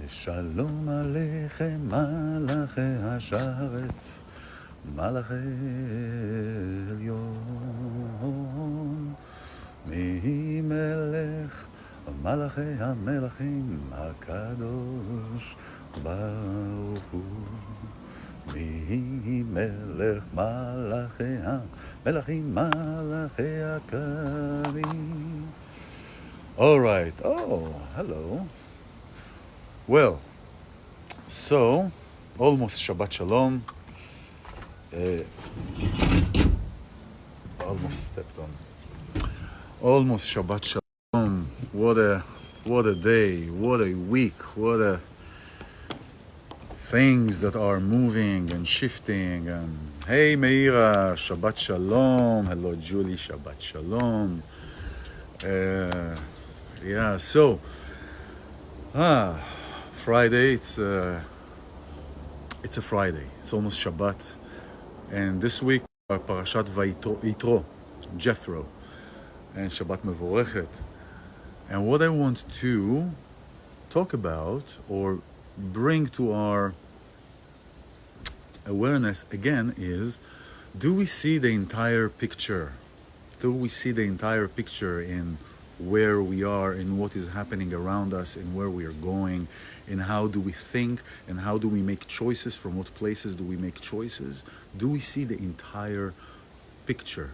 שלום עליכם מלאכי השרת, מלאכי עליון. מי מלך מלאכי המלכים, הקדוש ברוך הוא. מי מלך מלאכי המלכים, מלאכי הקרים. All right. Oh, hello. Well, so almost Shabbat Shalom. Almost stepped on. Almost Shabbat Shalom. What a day. What a week. What a things that are moving and shifting. And hey, Meira, Shabbat Shalom. Hello, Julie. Shabbat Shalom. Yeah. So. Friday, it's a Friday. It's almost Shabbat. And this week, Parashat Yitro, Jethro, and Shabbat Mevorechet. And what I want to talk about or bring to our awareness again is, do we see the entire picture? Do we see the entire picture in where we are, in what is happening around us, in where we are going, in how do we think, and how do we make choices, from what places do we make choices? Do we see the entire picture?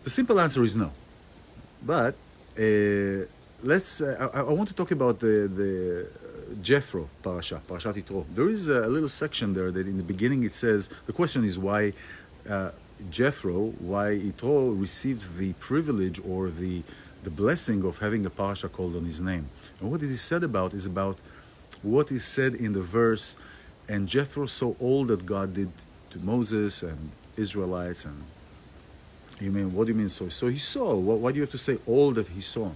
The simple answer is no. But I want to talk about the Jethro parasha, Parashat Yitro. There is a little section there that in the beginning it says, the question is why Jethro, why Yitro received the privilege or the blessing of having a parasha called on his name. And what it is said about is about what is said in the verse, and Jethro saw all that God did to Moses and Israelites. And you mean, what do you mean so? So he saw, why do you have to say all that he saw?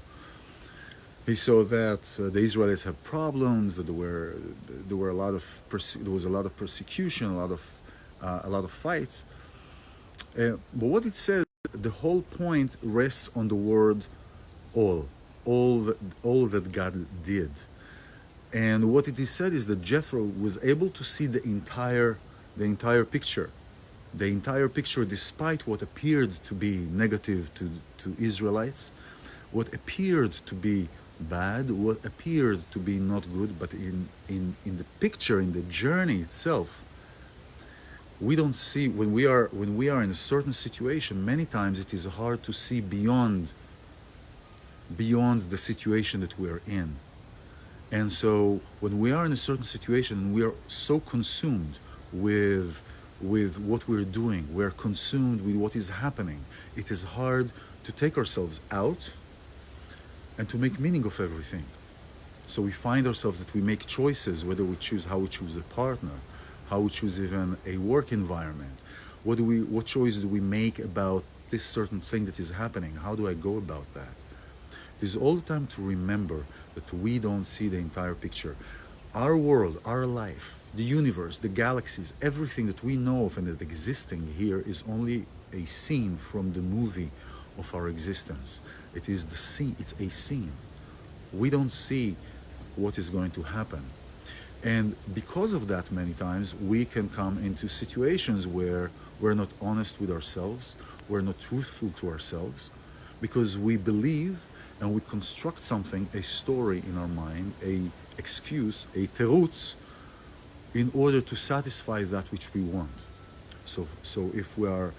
He saw that the Israelites have problems, that there was a lot of persecution, a lot of fights. But what it says, the whole point rests on the word all that God did. And what it is said is that Jethro was able to see the entire picture. The entire picture, despite what appeared to be negative to Israelites, what appeared to be bad, what appeared to be not good, but in the picture, in the journey itself, we don't see, when we are in a certain situation, many times it is hard to see beyond the situation that we are in. And so when we are in a certain situation, we are so consumed with what we're doing, we're consumed with what is happening, it is hard to take ourselves out and to make meaning of everything. So we find ourselves that we make choices, whether how we choose a partner, how we choose even a work environment. What choice do we make about this certain thing that is happening? How do I go about that? It is all the time to remember that we don't see the entire picture. Our world, our life, the universe, the galaxies, everything that we know of and that existing here is only a scene from the movie of our existence. It is the scene, it's a scene. We don't see what is going to happen. And because of that, many times we can come into situations where we're not honest with ourselves, we're not truthful to ourselves, because we believe and we construct something, a story in our mind, a excuse, a terutz, in order to satisfy that which we want. So if we are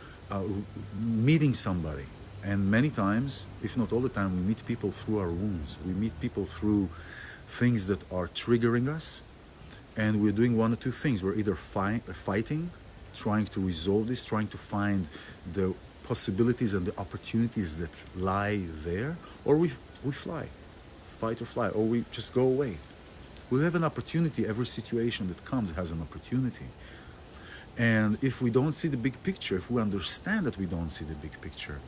meeting somebody, and many times, if not all the time, we meet people through our wounds, we meet people through things that are triggering us, and we're doing one or two things. We're either fighting, trying to resolve this, trying to find the possibilities and the opportunities that lie there, or we fly, fight or fly, or we just go away. We have an opportunity. Every situation that comes has an opportunity. And if we don't see the big picture, if we understand that we don't see the big picture,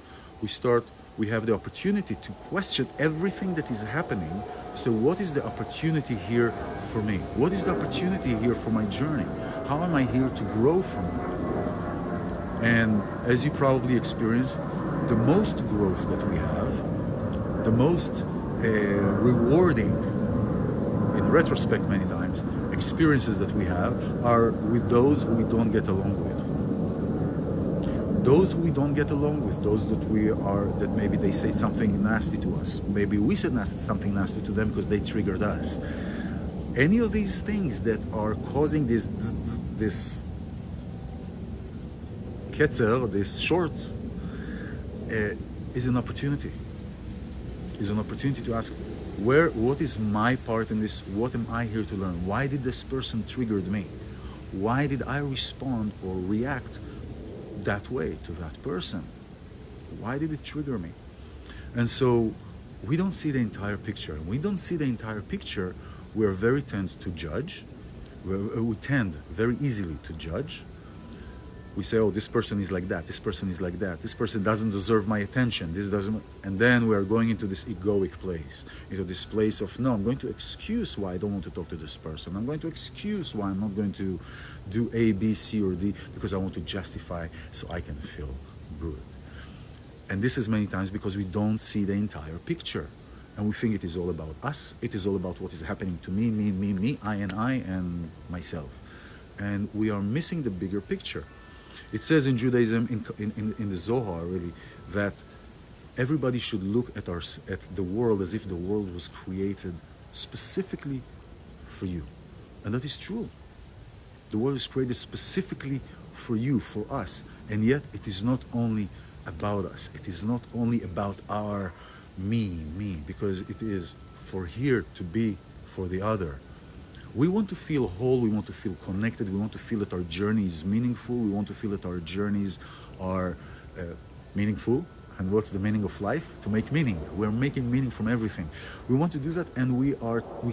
we have the opportunity to question everything that is happening. So what is the opportunity here for me? What is the opportunity here for my journey? How am I here to grow from that? And as you probably experienced, the most growth that we have, the most rewarding retrospect, many times, experiences that we have are with those who we don't get along with. Those who we don't get along with, those that that maybe they say something nasty to us. Maybe we said something nasty to them because they triggered us. Any of these things that are causing this ketzer, this short, is an opportunity. Is an opportunity to ask, what is my part in this? What am I here to learn? Why did this person triggered me? Why did I respond or react that way to that person? Why did it trigger me? And so we don't see the entire picture. We don't see the entire picture. We're very tend to judge. We tend very easily to judge. We say, oh, this person is like that, this person is like that, this person doesn't deserve my attention, this doesn't, and then we are going into this egoic place, into this place of, no, I'm going to excuse why I don't want to talk to this person. I'm going to excuse why I'm not going to do A, B, C, or D, because I want to justify so I can feel good. And this is many times because we don't see the entire picture. And we think it is all about us, it is all about what is happening to me, I, and myself. And we are missing the bigger picture. It says in Judaism, in the Zohar, really, that everybody should look at the world as if the world was created specifically for you. And that is true. The world is created specifically for you, for us. And yet it is not only about us. It is not only about our me, because it is for here to be for the other. We want to feel whole, we want to feel connected, we want to feel that our journey is meaningful, we want to feel that our journeys are meaningful. And what's the meaning of life? To make meaning. We're making meaning from everything. We want to do that, and we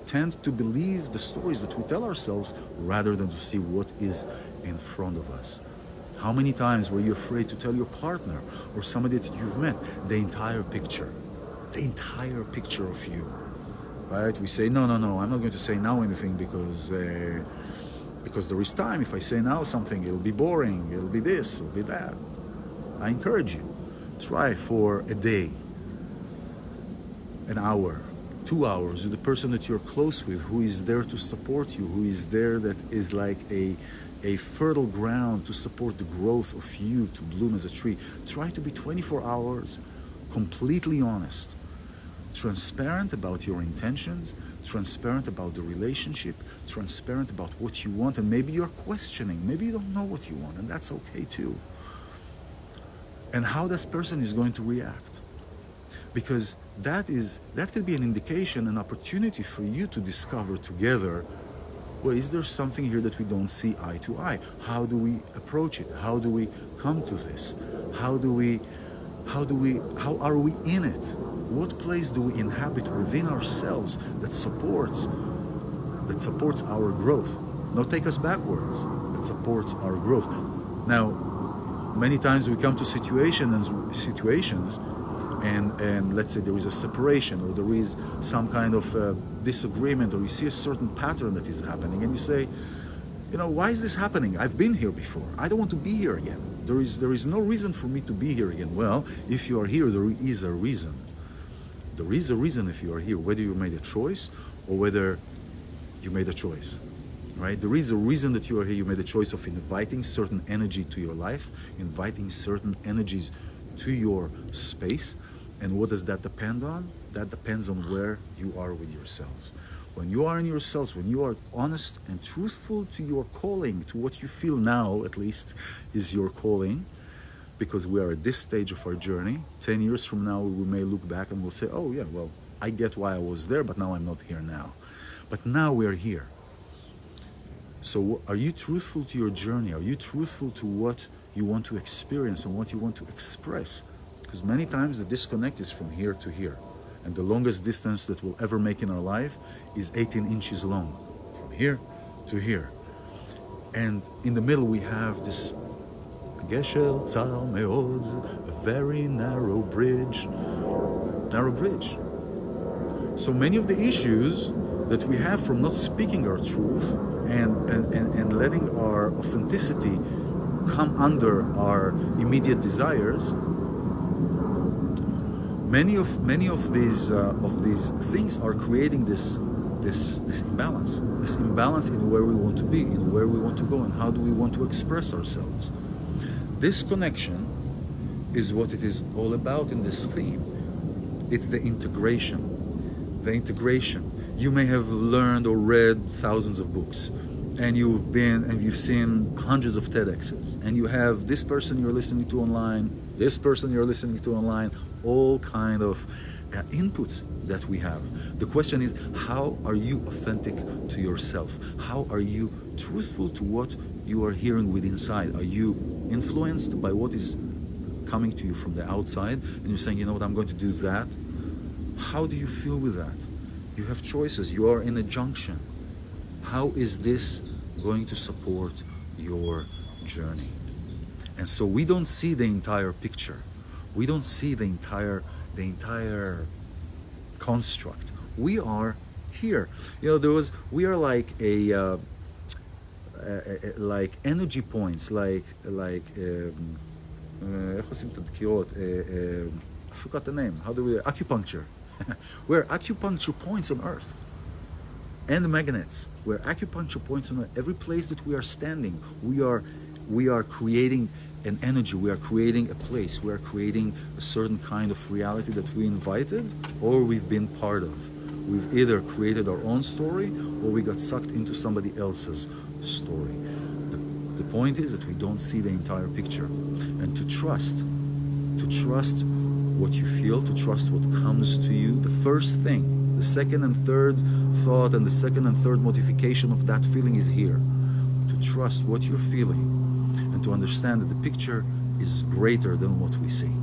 tend to believe the stories that we tell ourselves rather than to see what is in front of us. How many times were you afraid to tell your partner or somebody that you've met the entire picture of you? Right? We say, no, I'm not going to say now anything because there is time. If I say now something, it'll be boring, it'll be this, it'll be that. I encourage you, try for a day, an hour, 2 hours with the person that you're close with, who is there to support you, who is there that is like a fertile ground to support the growth of you to bloom as a tree. Try to be 24 hours completely honest. Transparent about your intentions, transparent about the relationship, transparent about what you want, and maybe you're questioning, maybe you don't know what you want, and that's okay too. And how this person is going to react. Because that could be an indication, an opportunity for you to discover together, well, is there something here that we don't see eye to eye? How do we approach it? How do we come to this? How are we in it? What place do we inhabit within ourselves that supports our growth? Not take us backwards, that supports our growth. Now, many times we come to situations and let's say there is a separation, or there is some kind of disagreement, or you see a certain pattern that is happening, and you say, why is this happening? I've been here before. I don't want to be here again. There is no reason for me to be here again. Well, if you are here, there is a reason. There is a reason if you are here, whether you made a choice or whether you made a choice, right? There is a reason that you are here. You made a choice of inviting certain energy to your life, inviting certain energies to your space. And what does that depend on? That depends on where you are with yourselves. When you are in yourselves, when you are honest and truthful to your calling, to what you feel now, at least, is your calling, because we are at this stage of our journey. 10 years from now, we may look back and we'll say, oh yeah, well, I get why I was there, but now I'm not here now. But now we're here. So are you truthful to your journey? Are you truthful to what you want to experience and what you want to express? Because many times the disconnect is from here to here. And the longest distance that we'll ever make in our life is 18 inches long, from here to here. And in the middle we have this Gesher Tzar Meod, a very narrow bridge. So many of the issues that we have from not speaking our truth and letting our authenticity come under our immediate desires, many of these things are creating this this imbalance in where we want to be, in where we want to go, and how do we want to express ourselves. This connection is what it is all about in this theme. It's the integration. The integration. You may have learned or read thousands of books, and you've seen hundreds of TEDx's, and you have this person you're listening to online, this person you're listening to online, all kind of inputs that we have. The question is, how are you authentic to yourself? How are you truthful to what you are hearing with inside? Are you influenced by what is coming to you from the outside, and you're saying, you know what, I'm going to do that? How do you feel with that? You have choices. You are in a junction. How is this going to support your journey? And so we don't see the entire picture. We don't see the entire construct. We are here. You know, we are like like energy points, איך עושים את הדקירות? I forgot the name. How do we... Acupuncture. We're acupuncture points on Earth. And magnets. We're acupuncture points on Earth. Every place that we are standing, we are creating an energy. We are creating a place. We are creating a certain kind of reality that we invited or we've been part of. We've either created our own story or we got sucked into somebody else's story. The point is that we don't see the entire picture, and to trust what you feel, to trust what comes to you. The first thing, the second and third thought and the second and third modification of that feeling is here. To trust what you're feeling and to understand that the picture is greater than what we see.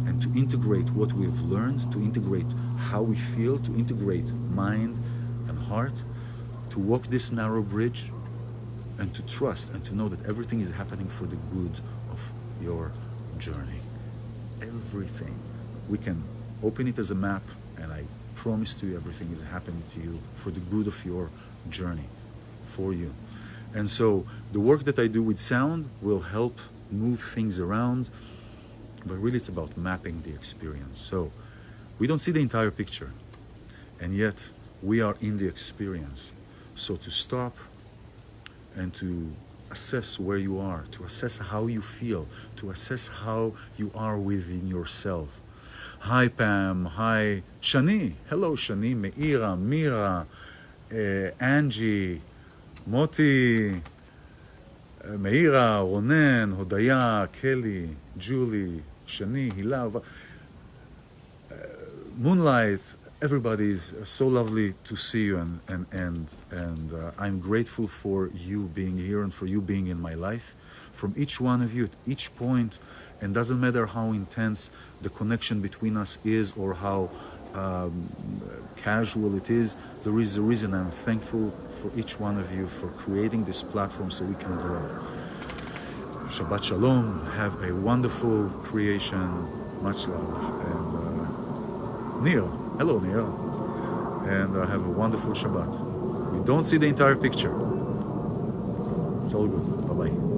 And to integrate what we've learned, to integrate how we feel, to integrate mind and heart, to walk this narrow bridge, and to trust and to know that everything is happening for the good of your journey. Everything. We can open it as a map, and I promise to you everything is happening to you for the good of your journey, for you. And so the work that I do with sound will help move things around, but really it's about mapping the experience. So we don't see the entire picture, and yet we are in the experience. So to stop and to assess where you are, to assess how you feel, to assess how you are within yourself. Hi Pam, hi Shani, hello Shani, Meira, Mira, Angie, Moti, Meira, Ronen, Hodaya, Kelly, Julie, Shani, Hilav, Moonlight. Everybody is so lovely to see you, and I'm grateful for you being here and for you being in my life. From each one of you at each point, and doesn't matter how intense the connection between us is or how casual it is, there is a reason. I'm thankful for each one of you for creating this platform so we can grow. Shabbat Shalom. Have a wonderful creation. Much love. And Neil. Hello, Neil. And have a wonderful Shabbat. We don't see the entire picture. It's all good. Bye-bye.